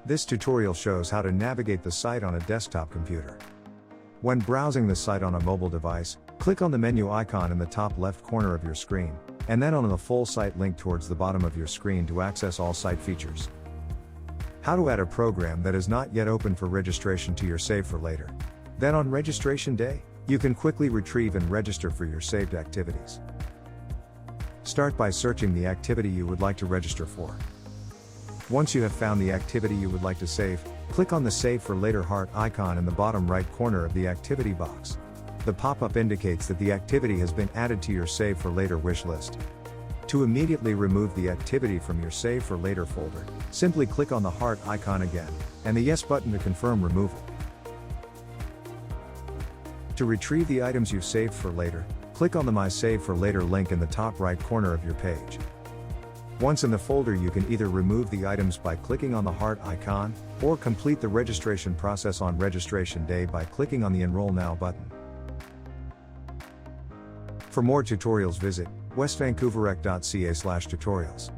This tutorial shows how to navigate the site on a desktop computer. When browsing the site on a mobile device, click on the menu icon in the top left corner of your screen, and then on the full site link towards the bottom of your screen to access all site features. How to add a program that is not yet open for registration to your Save for Later. Then on registration day, you can quickly retrieve and register for your saved activities. Start by searching the activity you would like to register for. Once you have found the activity you would like to save, click on the Save for Later heart icon in the bottom right corner of the activity box. The pop-up indicates that the activity has been added to your Save for Later wish list. To immediately remove the activity from your Save for Later folder, simply click on the heart icon again, and the Yes button to confirm removal. To retrieve the items you saved for later, click on the My Save for Later link in the top right corner of your page. Once in the folder, you can either remove the items by clicking on the heart icon, or complete the registration process on registration day by clicking on the Enroll Now button. For more tutorials, visit westvancouverec.ca/tutorials.